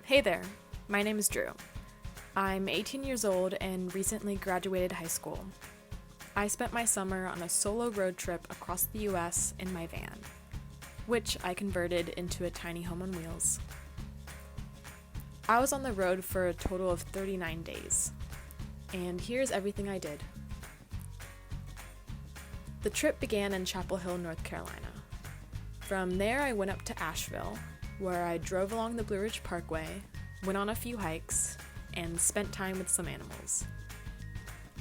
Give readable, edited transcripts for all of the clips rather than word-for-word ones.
Hey there, my name is Drew. I'm 18 years old and recently graduated high school. I spent my summer on a solo road trip across the US in my van, which I converted into a tiny home on wheels. I was on the road for a total of 39 days, and here's everything I did. The trip began in Chapel Hill, North Carolina. From there, I went up to Asheville, where I drove along the Blue Ridge Parkway, went on a few hikes, and spent time with some animals.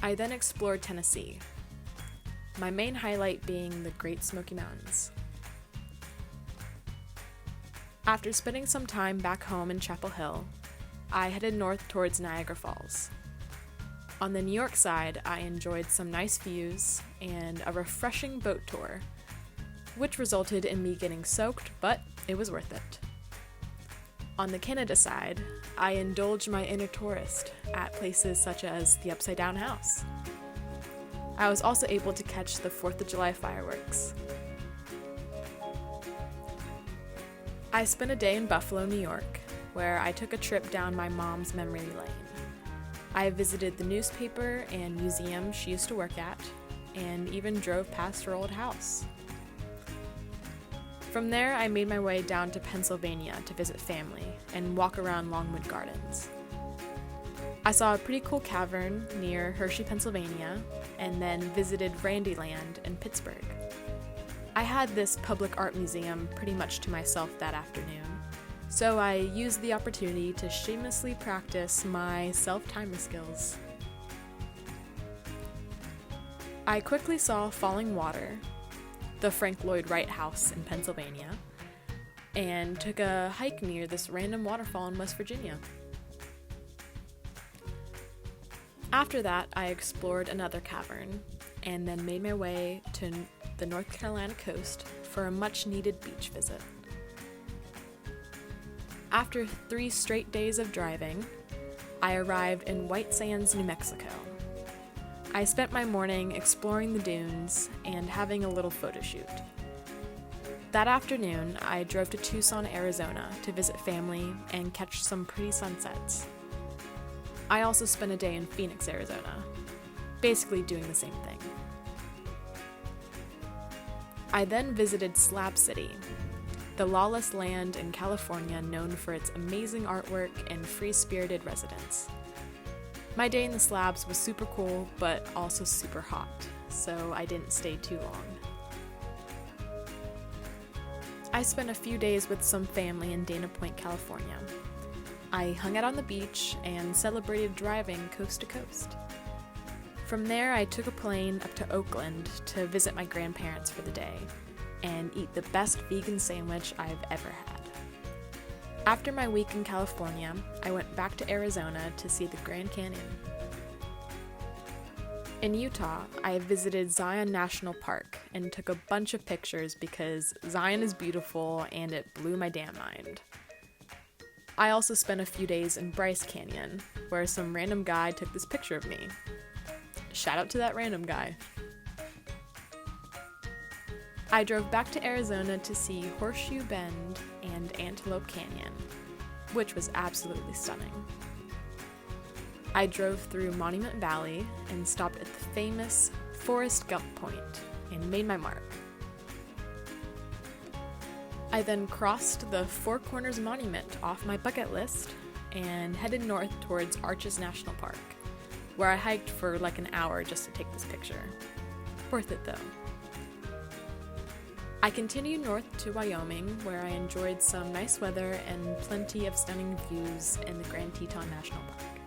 I then explored Tennessee, my main highlight being the Great Smoky Mountains. After spending some time back home in Chapel Hill, I headed north towards Niagara Falls. On the New York side, I enjoyed some nice views and a refreshing boat tour, which resulted in me getting soaked, but it was worth it. On the Canada side, I indulged my inner tourist at places such as the Upside Down House. I was also able to catch the 4th of July fireworks. I spent a day in Buffalo, New York, where I took a trip down my mom's memory lane. I visited the newspaper and museum she used to work at, and even drove past her old house. From there, I made my way down to Pennsylvania to visit family and walk around Longwood Gardens. I saw a pretty cool cavern near Hershey, Pennsylvania, and then visited Randyland in Pittsburgh. I had this public art museum pretty much to myself that afternoon, so I used the opportunity to shamelessly practice my self-timer skills. I quickly saw Falling Water, the Frank Lloyd Wright House in Pennsylvania, and took a hike near this random waterfall in West Virginia. After that, I explored another cavern, and then made my way to the North Carolina coast for a much-needed beach visit. After 3 straight days of driving, I arrived in White Sands, New Mexico. I spent my morning exploring the dunes and having a little photo shoot. That afternoon, I drove to Tucson, Arizona to visit family and catch some pretty sunsets. I also spent a day in Phoenix, Arizona, basically doing the same thing. I then visited Slab City, the lawless land in California known for its amazing artwork and free-spirited residents. My day in the slabs was super cool, but also super hot, so I didn't stay too long. I spent a few days with some family in Dana Point, California. I hung out on the beach and celebrated driving coast to coast. From there, I took a plane up to Oakland to visit my grandparents for the day and eat the best vegan sandwich I've ever had. After my week in California, I went back to Arizona to see the Grand Canyon. In Utah, I visited Zion National Park and took a bunch of pictures because Zion is beautiful and it blew my damn mind. I also spent a few days in Bryce Canyon, where some random guy took this picture of me. Shout out to that random guy. I drove back to Arizona to see Horseshoe Bend and Antelope Canyon, which was absolutely stunning. I drove through Monument Valley and stopped at the famous Forrest Gump Point and made my mark. I then crossed the Four Corners Monument off my bucket list and headed north towards Arches National Park, where I hiked for like an hour just to take this picture. Worth it though. I continued north to Wyoming, where I enjoyed some nice weather and plenty of stunning views in the Grand Teton National Park.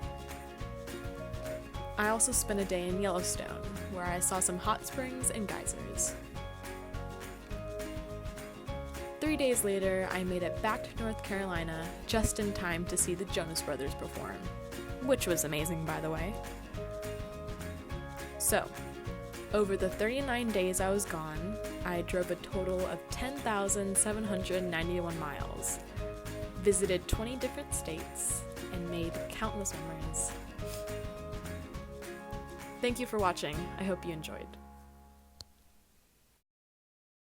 I also spent a day in Yellowstone, where I saw some hot springs and geysers. 3 days later, I made it back to North Carolina just in time to see the Jonas Brothers perform, which was amazing, by the way. So, over the 39 days I was gone, I drove a total of 10,791 miles, visited 20 different states, and made countless memories. Thank you for watching. I hope you enjoyed.